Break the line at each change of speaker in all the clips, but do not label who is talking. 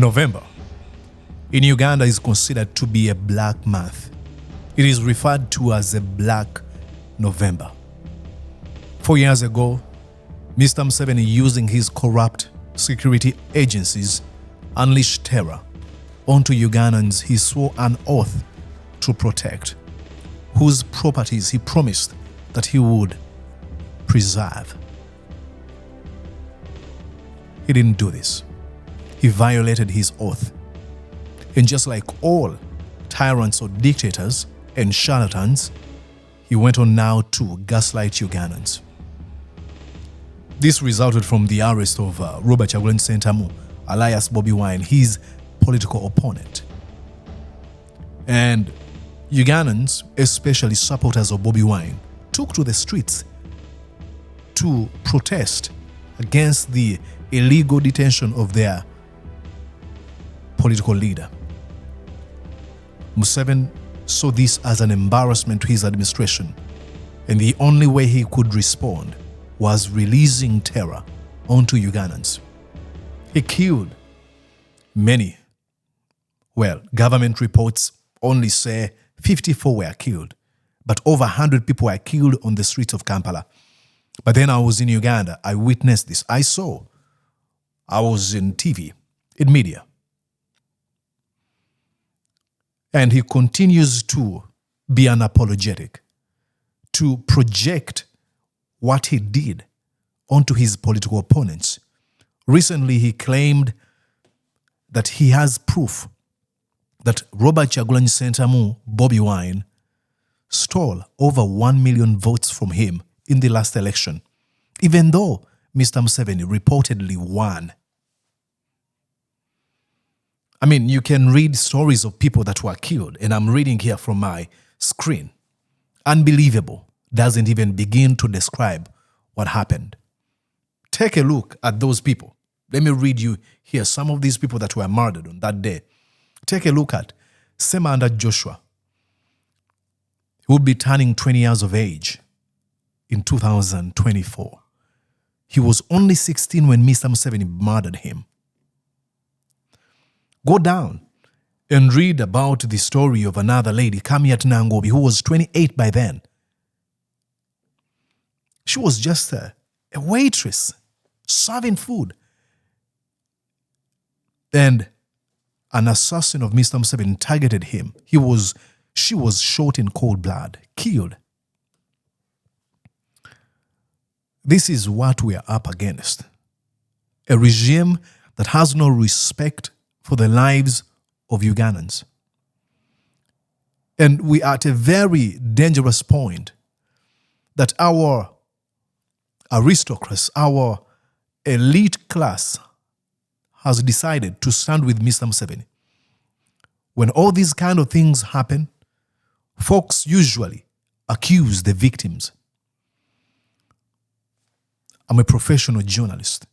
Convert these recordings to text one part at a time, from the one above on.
November in Uganda is considered to be a black month. It is referred to as a Black November. 4 years ago, Mr. Museveni, using his corrupt security agencies, unleashed terror onto Ugandans he swore an oath to protect, whose properties he promised that he would preserve. He didn't do this. He violated his oath. And just like all tyrants or dictators and charlatans, he went on now to gaslight Ugandans. This resulted from the arrest of Robert Kyagulanyi Ssentamu, alias Bobi Wine, his political opponent. And Ugandans, especially supporters of Bobi Wine, took to the streets to protest against the illegal detention of their political leader. Museveni saw this as an embarrassment to his administration, and the only way he could respond was releasing terror onto Ugandans. He killed many. Well, government reports only say 54 were killed, but over 100 people were killed on the streets of Kampala. But then I was in Uganda. I witnessed this. I was in TV, in media. And he continues to be unapologetic, to project what he did onto his political opponents. Recently, he claimed that he has proof that Robert Kyagulanyi Ssentamu, Bobi Wine, stole over 1 million votes from him in the last election, even though Mr. Museveni reportedly won. I mean, you can read stories of people that were killed, and I'm reading here from my screen. Unbelievable. Doesn't even begin to describe what happened. Take a look at those people. Let me read you here some of these people that were murdered on that day. Take a look at Semanda Joshua, who will be turning 20 years of age in 2024. He was only 16 when Mr. Museveni murdered him. Go down and read about the story of another lady, Kamiat Nangobi, who was 28 by then. She was just a waitress serving food. And an assassin of Mr. Museveni targeted him. She was shot in cold blood, killed. This is what we are up against. A regime that has no respect for the lives of Ugandans. And we are at a very dangerous point that our aristocrats, our elite class has decided to stand with Mr. Museveni. When all these kind of things happen, folks usually accuse the victims. I'm a professional journalist.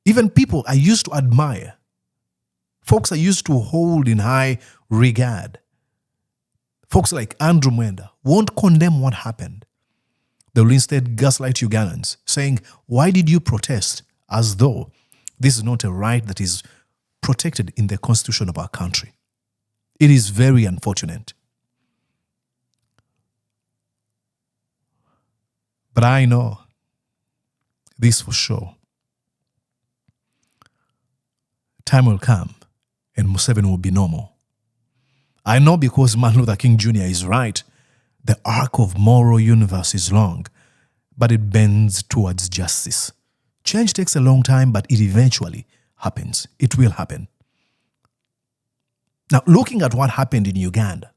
Even people I used to admire, folks I used to hold in high regard, folks like Andrew Mwenda, won't condemn what happened. They will instead gaslight Ugandans, saying, why did you protest? As though this is not a right that is protected in the constitution of our country. It is very unfortunate. But I know this for sure. Time will come and Museveni will be normal. I know because Martin Luther King Jr. is right. The arc of moral universe is long, but it bends towards justice. Change takes a long time, but it eventually happens. It will happen. Now, looking at what happened in Uganda,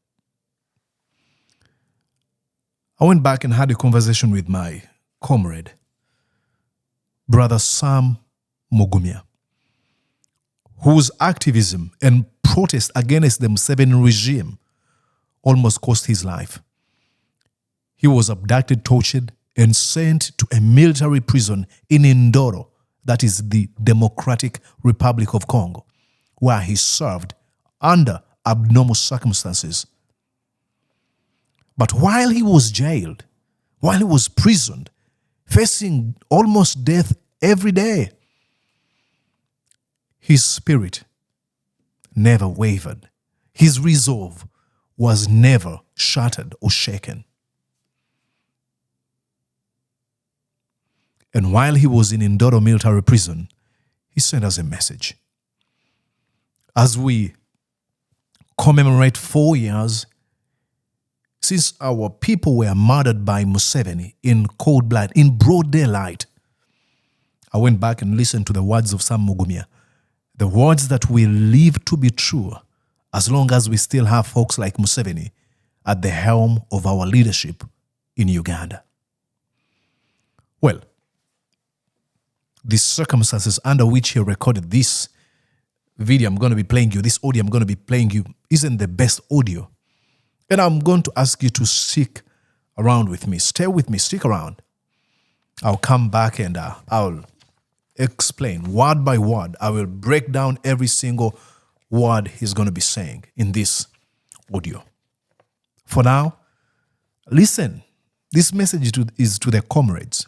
I went back and had a conversation with my comrade, Brother Sam Mugumya, whose activism and protest against the Museveni regime almost cost his life. He was abducted, tortured, and sent to a military prison in Ndolo, that is the Democratic Republic of Congo, where he served under abnormal circumstances. But while he was jailed, while he was prisoned, facing almost death every day, his spirit never wavered. His resolve was never shattered or shaken. And while he was in Ndolo military prison, he sent us a message. As we commemorate 4 years since our people were murdered by Museveni in cold blood, in broad daylight, I went back and listened to the words of Sam Mugumya, the words that will live to be true as long as we still have folks like Museveni at the helm of our leadership in Uganda. Well, the circumstances under which he recorded this video I'm going to be playing you, this audio I'm going to be playing you, isn't the best audio. And I'm going to ask you to stick around with me. Stay with me, stick around. I'll come back and I'll explain word by word. I will break down every single word he's going to be saying in this audio. For now, listen. This message is to the comrades,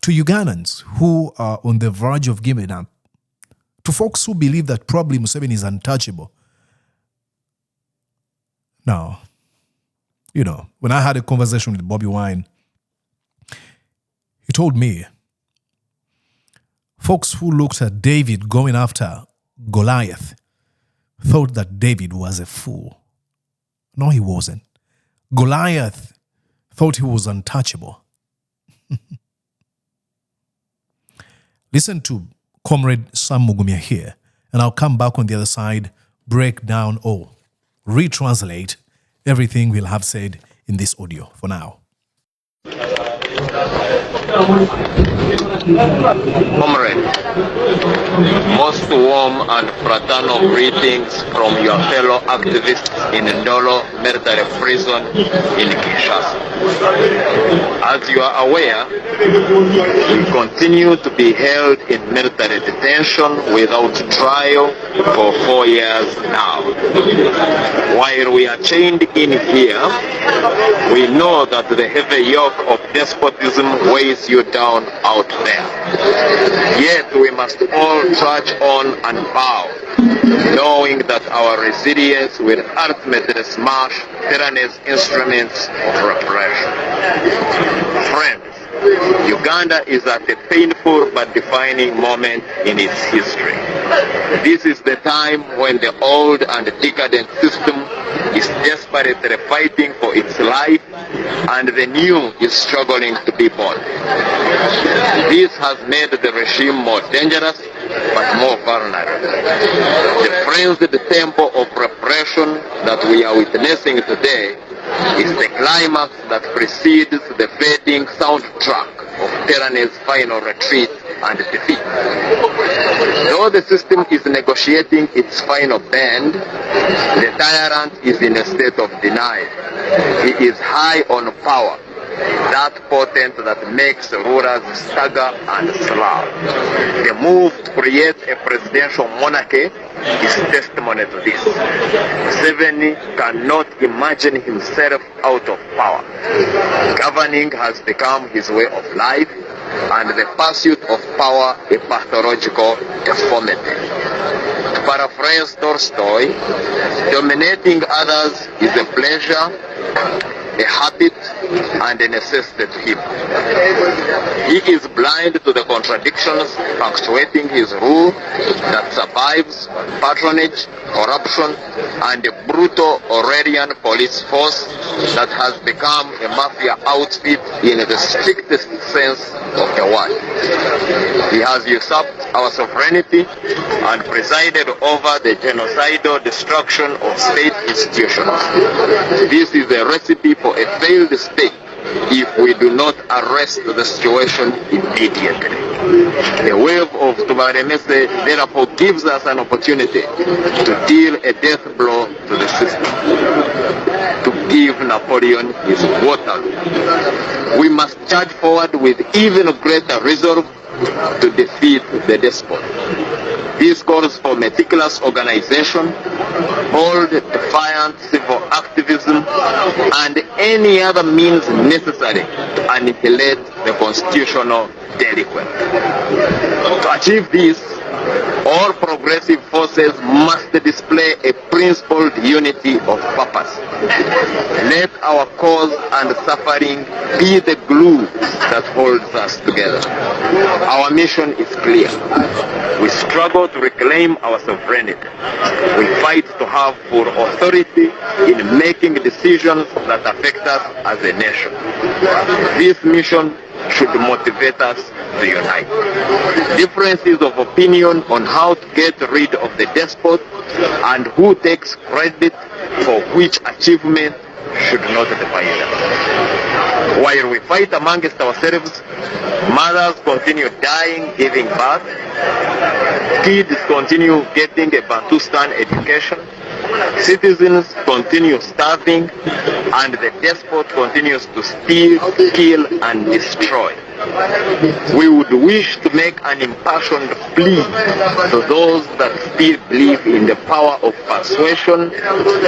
to Ugandans who are on the verge of giving up, to folks who believe that probably Museveni is untouchable. Now, you know, when I had a conversation with Bobby Wine, he told me folks who looked at David going after Goliath thought that David was a fool. No, he wasn't. Goliath thought he was untouchable. Listen to Comrade Sam Mugumya here, and I'll come back on the other side, break down or retranslate everything we'll have said in this audio for now.
Comrade, most warm and fraternal greetings from your fellow activists in Ndolo military prison in Kinshasa. As you are aware, we continue to be held in military detention without trial for 4 years now. While we are chained in here, we know that the heavy yoke of despotism weighs you down out there. Yet we must all trudge on and bow, knowing that our resilience will ultimately smash tyranny's instruments of repression. Friends, Uganda is at a painful but defining moment in its history. This is the time when the old and decadent system is desperately fighting for its life and the new is struggling to be born. This has made the regime more dangerous but more vulnerable. The frenzied tempo of repression that we are witnessing today is the climax that precedes the fading soundtrack of tyranny's final retreat and defeat. Though the system is negotiating its final bend, the tyrant is in a state of denial. He is high on power, that potent that makes rulers stagger and slow. The move to create a presidential monarchy is testimony to this. Museveni cannot imagine himself out of power. Governing has become his way of life, and the pursuit of power a pathological deformity. To paraphrase Tolstoy, dominating others is a pleasure, a habit, and a necessity to him. He is blind to the contradictions punctuating his rule that survives patronage, corruption, and a brutal Aurelian police force that has become a mafia outfit in the strictest sense of the word. He has usurped our sovereignty and presided over the genocidal destruction of state institutions. This is a recipe for a failed state if we do not arrest the situation immediately. The wave of Tubaremese therefore gives us an opportunity to deal a death blow to the system, to give Napoleon his Waterloo. We must charge forward with even greater resolve to defeat the despot. This calls for meticulous organization, bold, defiant civil activism, and any other means necessary to annihilate the constitutional delinquent. To achieve this, all progressive forces forces must display a principled unity of purpose. Let our cause and suffering be the glue that holds us together. Our mission is clear. We struggle to reclaim our sovereignty. We fight to have full authority in making decisions that affect us as a nation. This mission should motivate us to unite. Differences of opinion on how to get rid of the despot and who takes credit for which achievement should not divide us. While we fight amongst ourselves, mothers continue dying, giving birth, kids continue getting a Bantustan education, citizens continue starving, and the despot continues to steal, kill, and destroy. We would wish to make an impassioned plea to those that still believe in the power of persuasion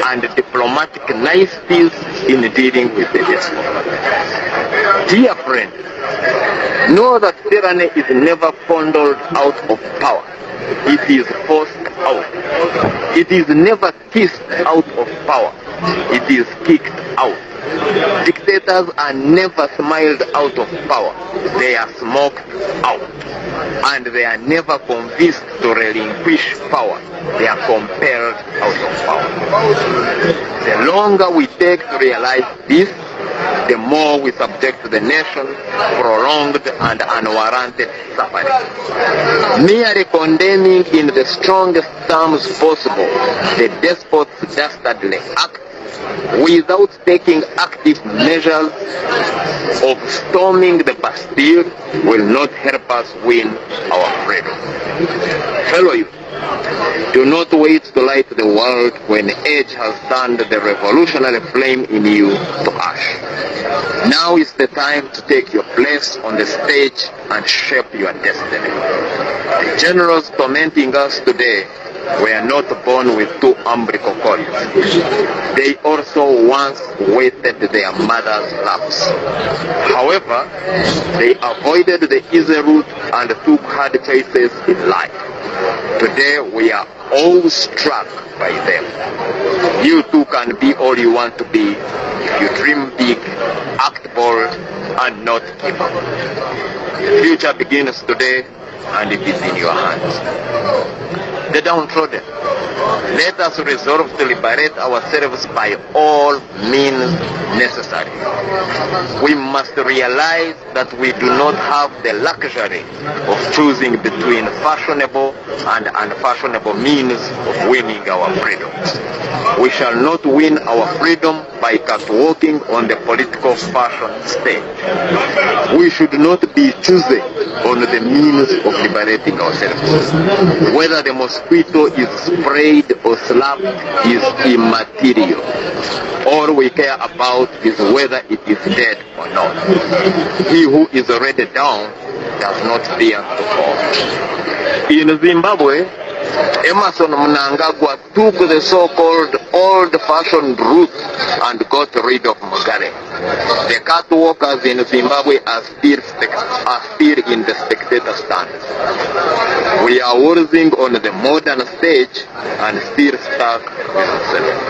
and diplomatic niceties in dealing with the despot. Dear friends, know that tyranny is never fondled out of power. It is forced out. It is never kissed out of power. It is kicked out. Dictators are never smiled out of power. They are smoked out. And they are never convinced to relinquish power. They are compelled out of power. The longer we take to realize this, the more we subject the nation prolonged and unwarranted suffering. Merely condemning in the strongest terms possible the despot's dastardly act without taking active measures of storming the Bastille will not help us win our freedom. Fellow youth, do not wait to light the world when age has turned the revolutionary flame in you to ash. Now is the time to take your place on the stage and shape your destiny. The generals tormenting us today were not born with two umbilical cords. They also once waited their mother's laps. However, they avoided the easy route and took hard choices in life. Today we are all struck by them. You too can be all you want to be if you dream big, act bold, and not give up. The future begins today, and it is in your hands. The downtrodden, let us resolve to liberate ourselves by all means necessary. We must realize that we do not have the luxury of choosing between fashionable and unfashionable means of winning our freedoms. We shall not win our freedom by catwalking on the political fashion stage. We should not be choosy on the means of liberating ourselves. Whether the mosquito is sprayed or slapped is immaterial. All we care about is whether it is dead or not. He who is already down does not fear to fall. In Zimbabwe, Emerson Mnangagwa took the so-called old-fashioned route and got rid of Mugabe. The catwalkers in Zimbabwe are still in the spectator stands. We are working on the modern stage and still stuck with ourselves.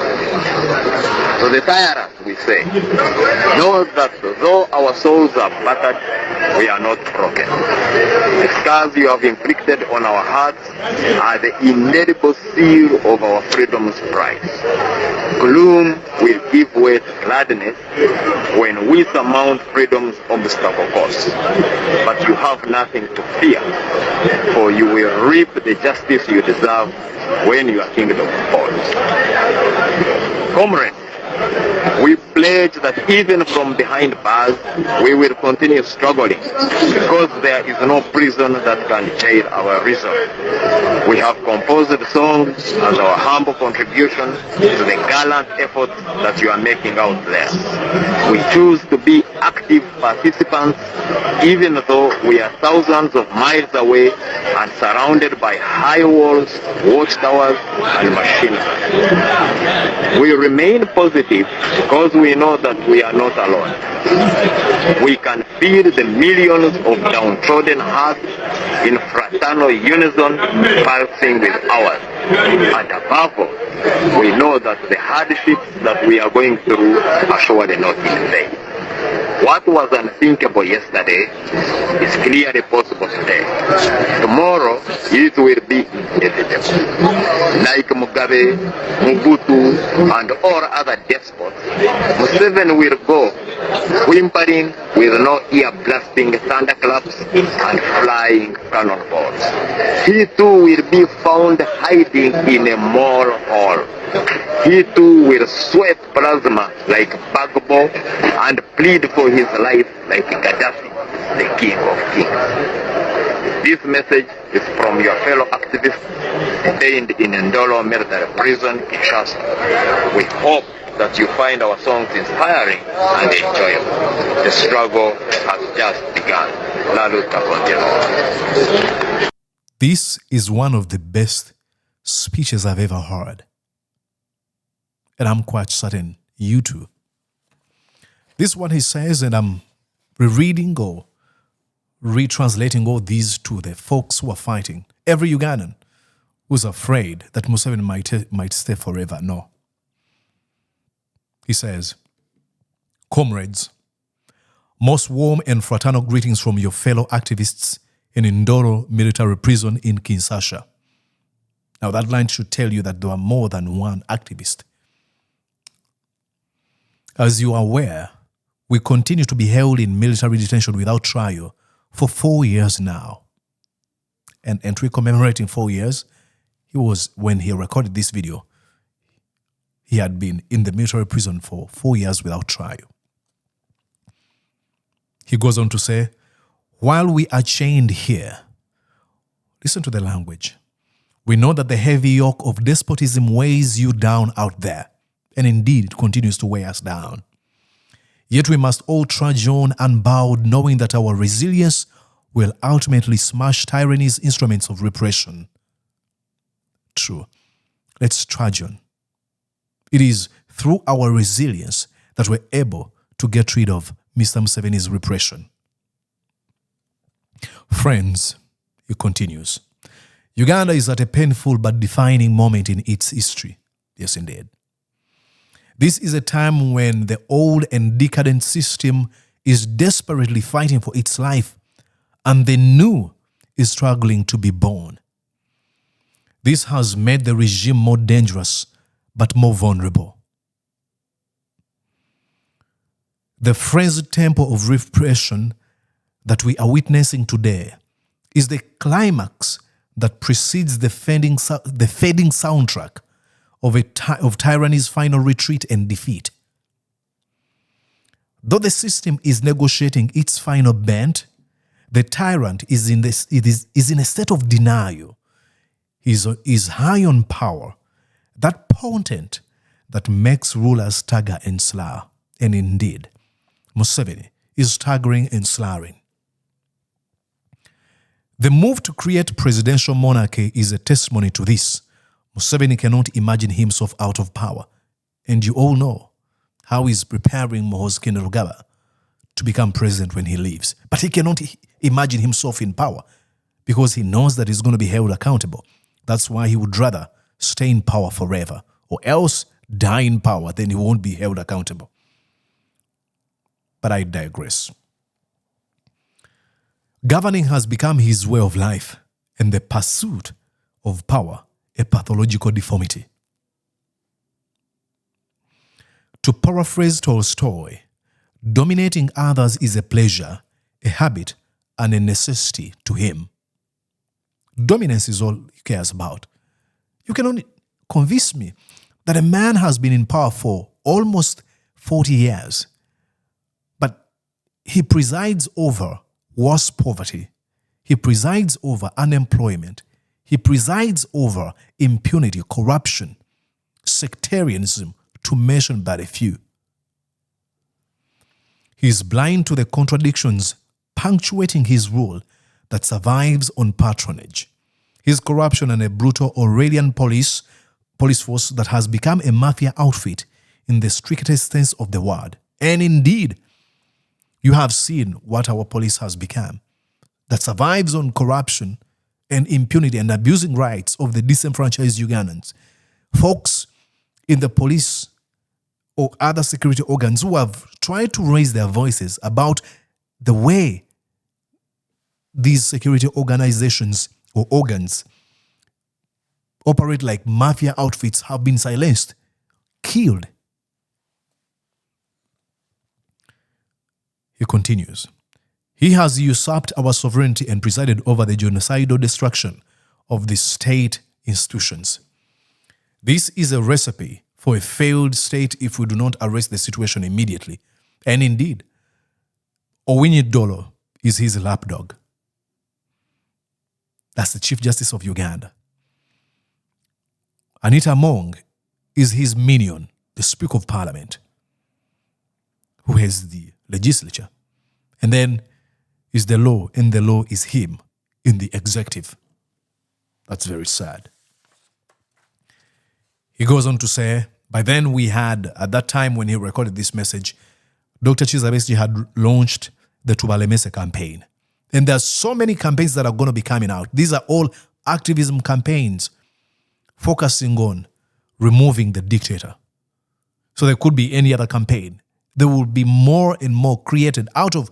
To the tyrant we say, know that though our souls are battered, we are not broken. The scars you have inflicted on our hearts are the indelible seal of our freedom's price. Gloom will give way to gladness when we surmount freedom's obstacle course. But you have nothing to fear, for you will reap the justice you deserve when your kingdom falls. Comrades, we pledge that even from behind bars, we will continue struggling, because there is no prison that can jail our reason. We have composed songs as our humble contribution to the gallant effort that you are making out there. We choose to be active participants, even though we are thousands of miles away and surrounded by high walls, watchtowers, and machine guns. We remain positive because we know that we are not alone. We can feel the millions of downtrodden hearts in fraternal unison pulsing with ours. And above all, we know that the hardships that we are going through are surely not in vain. What was unthinkable yesterday is clearly possible today. Tomorrow, it will be inevitable. Like Mugabe, Mobutu, and all other despots, Museveni will go whimpering with no ear-blasting thunderclaps and flying cannonballs. He too will be found hiding in a mole hole. He too will sweat plasma like Bagbo and plead for his life like Gaddafi, the king of kings. This message is from your fellow activists detained in Ndolo military prison, Kinshasa. We hope that you find our songs inspiring and enjoyable. The struggle has just begun. La lucha continua.
This is one of the best speeches I've ever heard. And I'm quite certain you too. This is what he says, and I'm rereading or retranslating all these to the folks who are fighting. Every Ugandan who's afraid that Museveni might stay forever. No. He says, comrades, most warm and fraternal greetings from your fellow activists in Ndolo military prison in Kinshasa. Now that line should tell you that there are more than one activist. As you are aware, we continue to be held in military detention without trial for 4 years now. And we're commemorating 4 years. When he recorded this video, he had been in the military prison for 4 years without trial. He goes on to say, while we are chained here, listen to the language. We know that the heavy yoke of despotism weighs you down out there. And indeed, it continues to weigh us down. Yet we must all trudge on unbowed, knowing that our resilience will ultimately smash tyranny's instruments of repression. True. Let's trudge on. It is through our resilience that we're able to get rid of Mr. Museveni's repression. Friends, he continues, Uganda is at a painful but defining moment in its history. Yes, indeed. This is a time when the old and decadent system is desperately fighting for its life, and the new is struggling to be born. This has made the regime more dangerous, but more vulnerable. The frenzied tempo of repression that we are witnessing today is the climax that precedes the fading soundtrack of tyranny's final retreat and defeat. Though the system is negotiating its final bend, the tyrant is in a state of denial. He is high on power, that potent that makes rulers stagger and slur. And indeed, Museveni is staggering and slurring. The move to create presidential monarchy is a testimony to this. Museveni cannot imagine himself out of power. And you all know how he's preparing Muhoozi Kainerugaba to become president when he leaves. But he cannot imagine himself in power because he knows that he's going to be held accountable. That's why he would rather stay in power forever or else die in power, then he won't be held accountable. But I digress. Governing has become his way of life, and the pursuit of power a pathological deformity. To paraphrase Tolstoy, dominating others is a pleasure, a habit, and a necessity to him. Dominance is all he cares about. You can only convince me that a man has been in power for almost 40 years, but he presides over worse poverty. He presides over unemployment. He presides over impunity, corruption, sectarianism, to mention but a few. He is blind to the contradictions punctuating his rule that survives on patronage. His corruption and a brutal Aurelian police force that has become a mafia outfit in the strictest sense of the word. And indeed, you have seen what our police has become, that survives on corruption and impunity and abusing rights of the disenfranchised Ugandans. Folks in the police or other security organs who have tried to raise their voices about the way these security organizations or organs operate like mafia outfits have been silenced, killed. He continues, he has usurped our sovereignty and presided over the genocidal destruction of the state institutions. This is a recipe for a failed state if we do not arrest the situation immediately. And indeed, Ndolo is his lapdog. That's the Chief Justice of Uganda. Anita Among is his minion, the Speaker of Parliament, who has the legislature. And then is the law, and the law is him in the executive. That's very sad. He goes on to say, by then we had, at that time when he recorded this message, Dr. Kizza Besigye had launched the Tubalemese campaign. And there are so many campaigns that are going to be coming out. These are all activism campaigns focusing on removing the dictator. So there could be any other campaign. There will be more and more created out of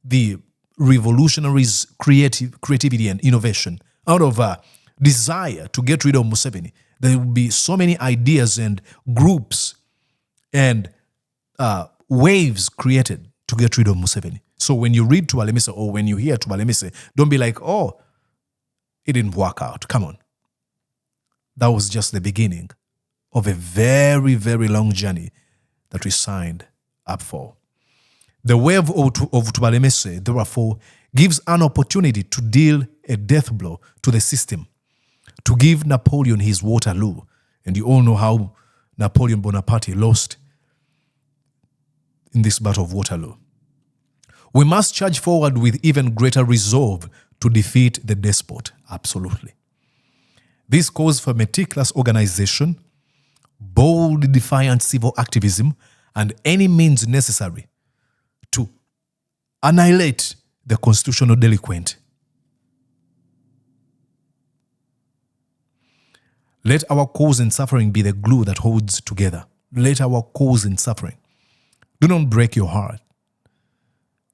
the revolutionaries' creativity and innovation, out of a desire to get rid of Museveni. There will be so many ideas and groups and waves created to get rid of Museveni. So when you read Tubalemese or when you hear Tubalemese, don't be like, oh, it didn't work out. Come on. That was just the beginning of a very, very long journey that we signed up for. The wave of Tubalemese, therefore, gives an opportunity to deal a death blow to the system, to give Napoleon his Waterloo. And you all know how Napoleon Bonaparte lost in this battle of Waterloo. We must charge forward with even greater resolve to defeat the despot. Absolutely. This calls for meticulous organization, bold, defiant civil activism, and any means necessary to annihilate the constitutional delinquent. Let our cause and suffering be the glue that holds together. Let our cause and suffering. Do not break your heart.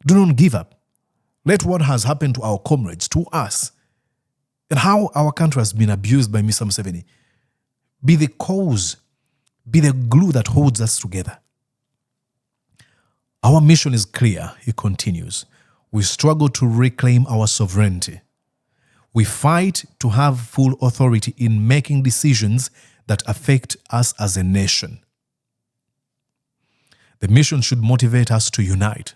Do not give up. Let what has happened to our comrades, to us, and how our country has been abused by Mr. Museveni, be the cause, be the glue that holds us together. Our mission is clear, he continues. We struggle to reclaim our sovereignty. We fight to have full authority in making decisions that affect us as a nation. The mission should motivate us to unite.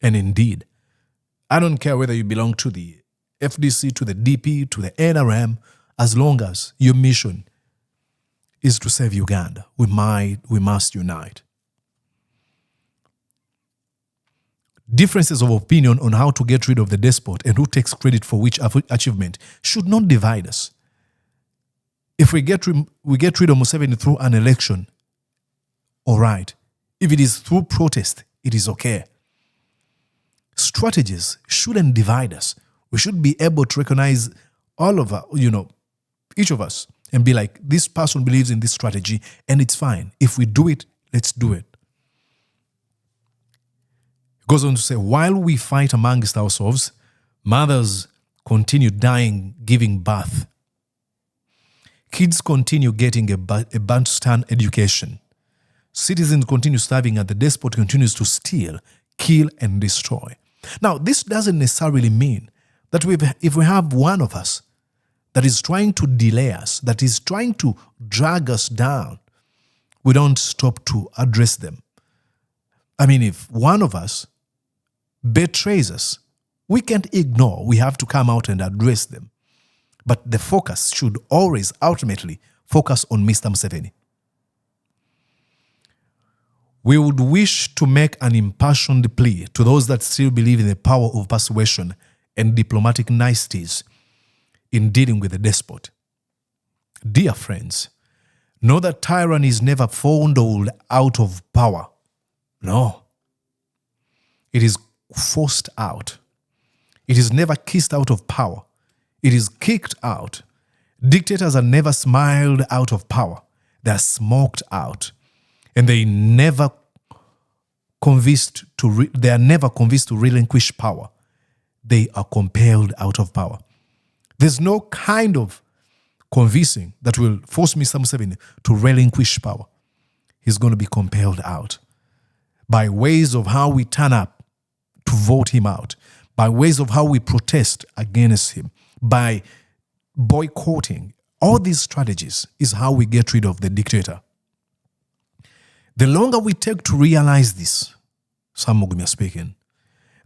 And indeed, I don't care whether you belong to the FDC, to the DP, to the NRM, as long as your mission is to save Uganda, we must unite. Differences of opinion on how to get rid of the despot and who takes credit for which achievement should not divide us. If we get rid of Museveni through an election, all right. If it is through protest, it is okay. Strategies shouldn't divide us. We should be able to recognize all of us, each of us, and be like, this person believes in this strategy and it's fine. If we do it, let's do it. He goes on to say, while we fight amongst ourselves, mothers continue dying, giving birth. Kids continue getting a Bantustan education. Citizens continue starving and the despot continues to steal, kill, and destroy. Now, this doesn't necessarily mean that if we have one of us that is trying to delay us, that is trying to drag us down, we don't stop to address them. I mean, if one of us betrays us, we can't ignore. We have to come out and address them. But the focus should always ultimately focus on Mr. Museveni. We would wish to make an impassioned plea to those that still believe in the power of persuasion and diplomatic niceties in dealing with the despot. Dear friends, know that tyranny is never fondled out of power. No. It is forced out. It is never kissed out of power. It is kicked out. Dictators are never smiled out of power. They are smoked out. And they are never convinced to relinquish power. They are compelled out of power. There's no kind of convincing that will force Mr. Museveni to relinquish power. He's going to be compelled out by ways of how we turn up to vote him out, by ways of how we protest against him, by boycotting. All these strategies is how we get rid of the dictator. The longer we take to realize this, Sam Mugumya speaking,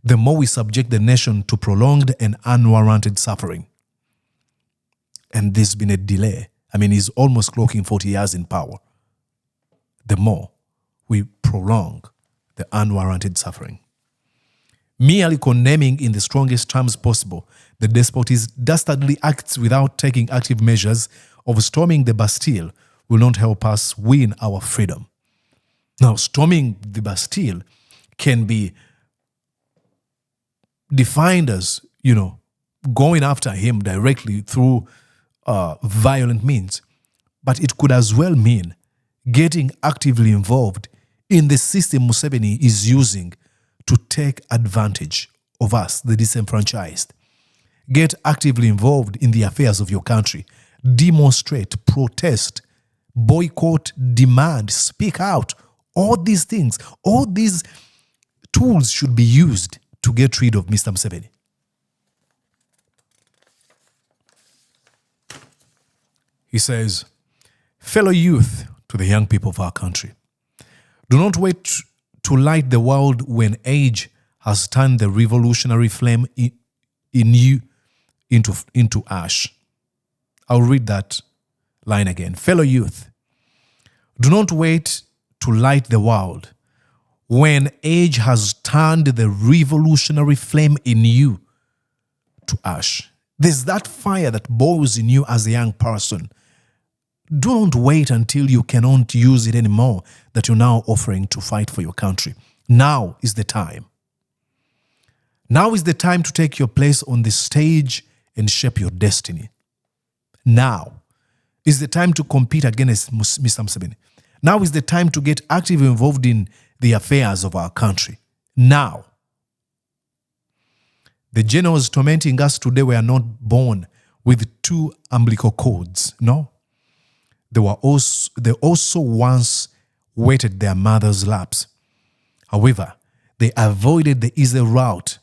the more we subject the nation to prolonged and unwarranted suffering. And there's been a delay. I mean, he's almost clocking 40 years in power. The more we prolong the unwarranted suffering. Merely condemning in the strongest terms possible the despot's dastardly acts without taking active measures of storming the Bastille will not help us win our freedom. Now, storming the Bastille can be defined as, going after him directly through violent means. But it could as well mean getting actively involved in the system Museveni is using to take advantage of us, the disenfranchised. Get actively involved in the affairs of your country. Demonstrate, protest, boycott, demand, speak out. All these things, all these tools should be used to get rid of Mr. Museveni. He says, fellow youth, to the young people of our country, do not wait to light the world when age has turned the revolutionary flame in you into ash. I'll read that line again. Fellow youth, do not wait to light the world when age has turned the revolutionary flame in you to ash. There's that fire that boils in you as a young person. Don't wait until you cannot use it anymore that you're now offering to fight for your country. Now is the time. Now is the time to take your place on the stage and shape your destiny. Now is the time to compete against Mr. Museveni. Now is the time to get actively involved in the affairs of our country. Now. The generals tormenting us today were not born with two umbilical cords. No. They also once waited their mother's laps. However, they avoided the easy route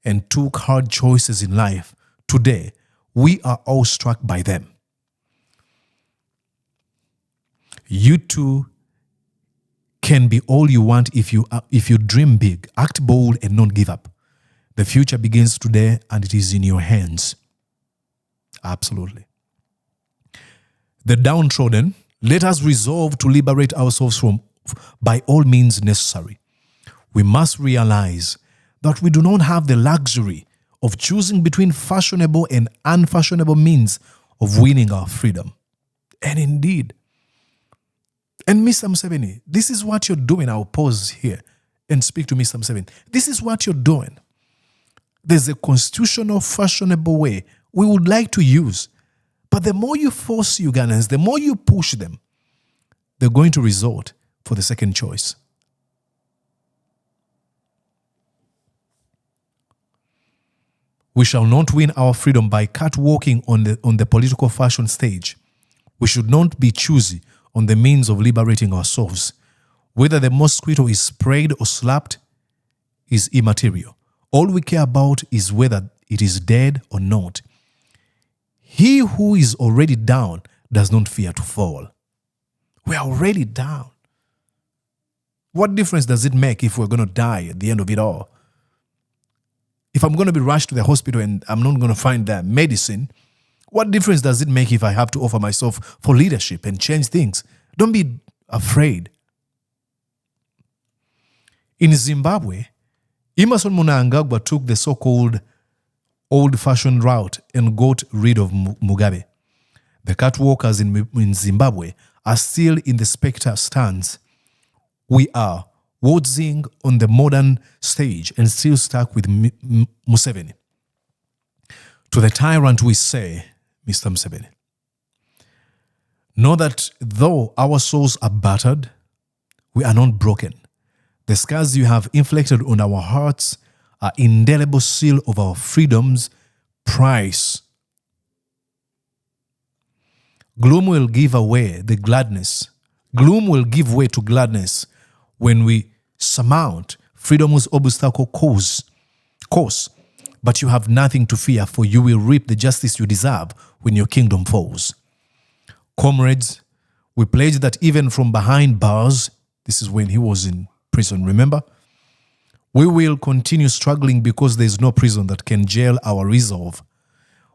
and took hard choices in life. Today, we are all struck by them. You too can be all you want if you dream big, act bold, and not give up. The future begins today, and it is in your hands. Absolutely. The downtrodden, let us resolve to liberate ourselves from by all means necessary. We must realize that we do not have the luxury of choosing between fashionable and unfashionable means of winning our freedom. And indeed, and Mr. Museveni, this is what you're doing. I'll pause here and speak to Mr. Museveni. This is what you're doing. There's a constitutional, fashionable way we would like to use. But the more you force Ugandans, the more you push them, they're going to resort for the second choice. We shall not win our freedom by catwalking on the political fashion stage. We should not be choosy on the means of liberating ourselves. Whether the mosquito is sprayed or slapped is immaterial. All we care about is whether it is dead or not. He who is already down does not fear to fall. We are already down. What difference does it make if we're going to die at the end of it all? If I'm going to be rushed to the hospital and I'm not going to find the medicine, what difference does it make if I have to offer myself for leadership and change things? Don't be afraid. In Zimbabwe, Emmerson Mnangagwa took the so-called old-fashioned route and got rid of Mugabe. The catwalkers in Zimbabwe are still in the spectre stands. We are waltzing on the modern stage and still stuck with Museveni. To the tyrant we say, Mr. Museveni, know that though our souls are battered, we are not broken. The scars you have inflicted on our hearts are indelible seal of our freedom's price. Gloom will give way to gladness when we surmount freedom's obstacle course. But you have nothing to fear, for you will reap the justice you deserve when your kingdom falls. Comrades, we pledge that even from behind bars, this is when he was in prison, remember? We will continue struggling because there is no prison that can jail our resolve.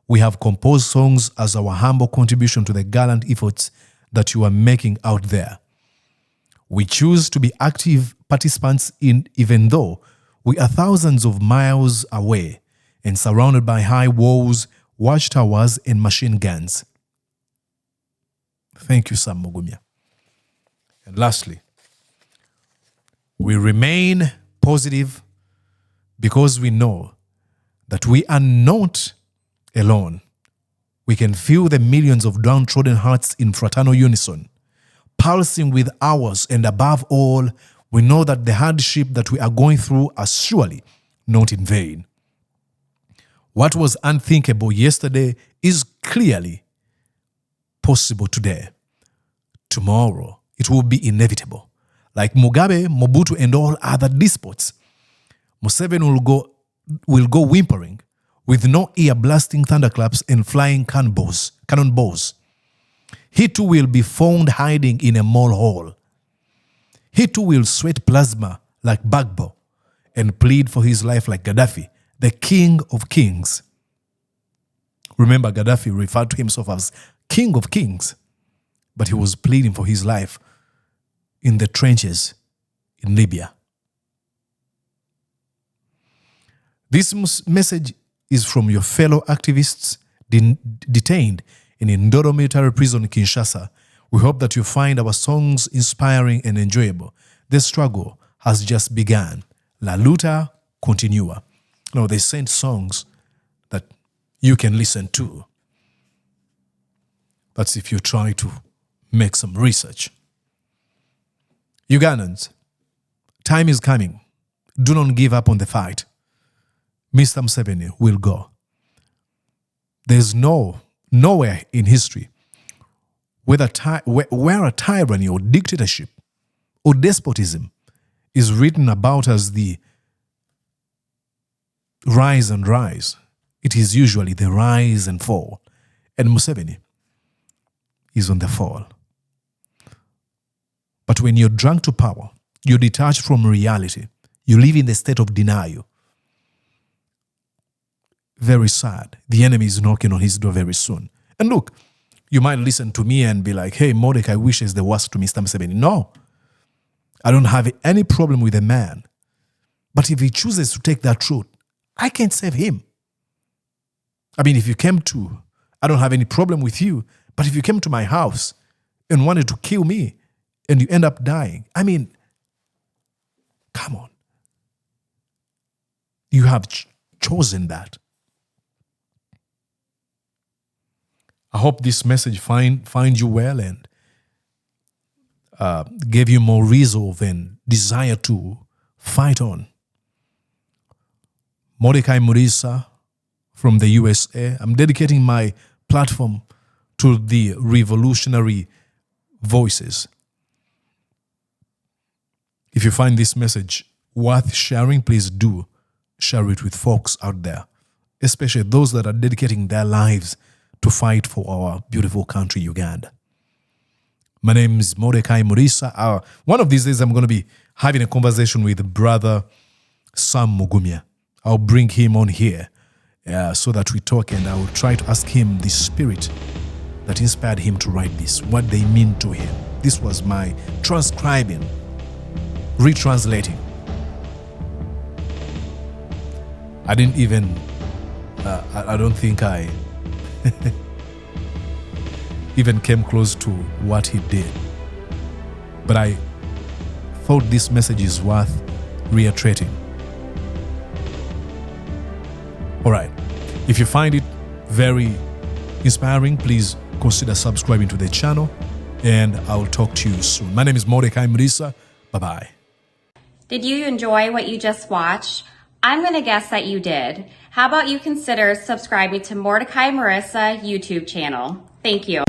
We have composed songs as our humble contribution to the gallant efforts that you are making out there. We choose to be active participants even though we are thousands of miles away and surrounded by high walls, watchtowers, and machine guns. Thank you, Sam Mugumya. And lastly, we remain positive because we know that we are not alone. We can feel the millions of downtrodden hearts in fraternal unison, pulsing with ours, and above all, we know that the hardship that we are going through are surely not in vain. What was unthinkable yesterday is clearly possible today. Tomorrow, it will be inevitable. Like Mugabe, Mobutu, and all other despots, Museveni will go whimpering with no ear-blasting thunderclaps and flying cannonballs. He too will be found hiding in a mole hole. He too will sweat plasma like Bagbo and plead for his life like Gaddafi, the king of kings. Remember, Gaddafi referred to himself as king of kings, but he was pleading for his life in the trenches in Libya. This message is from your fellow activists detained in Ndolo military prison in Kinshasa. We hope that you find our songs inspiring and enjoyable. The struggle has just begun. La luta continua. No, they sent songs that you can listen to. That's if you try to make some research. Ugandans, time is coming. Do not give up on the fight. Mr. Museveni will go. There's nowhere in history where a tyranny or dictatorship or despotism is written about as the rise and rise. It is usually the rise and fall. And Museveni is on the fall. But when you're drunk to power, you're detached from reality, you live in the state of denial. Very sad. The enemy is knocking on his door very soon. And look, you might listen to me and be like, hey, Mordecai wishes the worst to Mr. Museveni. No, I don't have any problem with a man. But if he chooses to take that route, I can't save him. I mean, I don't have any problem with you, but if you came to my house and wanted to kill me and you end up dying, I mean, come on. You have chosen that. I hope this message find you well and gave you more resolve and desire to fight on. Mordecai Murisa from the USA. I'm dedicating my platform to the revolutionary voices. If you find this message worth sharing, please do share it with folks out there, especially those that are dedicating their lives to fight for our beautiful country, Uganda. My name is Mordecai Murisa. One of these days, I'm going to be having a conversation with brother Sam Mugumya. I'll bring him on here so that we talk, and I will try to ask him the spirit that inspired him to write this, what they mean to him. This was my transcribing, retranslating. I didn't even, I don't think I even came close to what he did. But I thought this message is worth reiterating. All right. If you find it very inspiring. Please consider subscribing to the channel, and I will talk to you soon. My name is Mordecai Murisa. Bye-bye.
Did you enjoy what you just watched? I'm going to guess that you did. How about you consider subscribing to Mordecai Marissa YouTube channel? Thank you.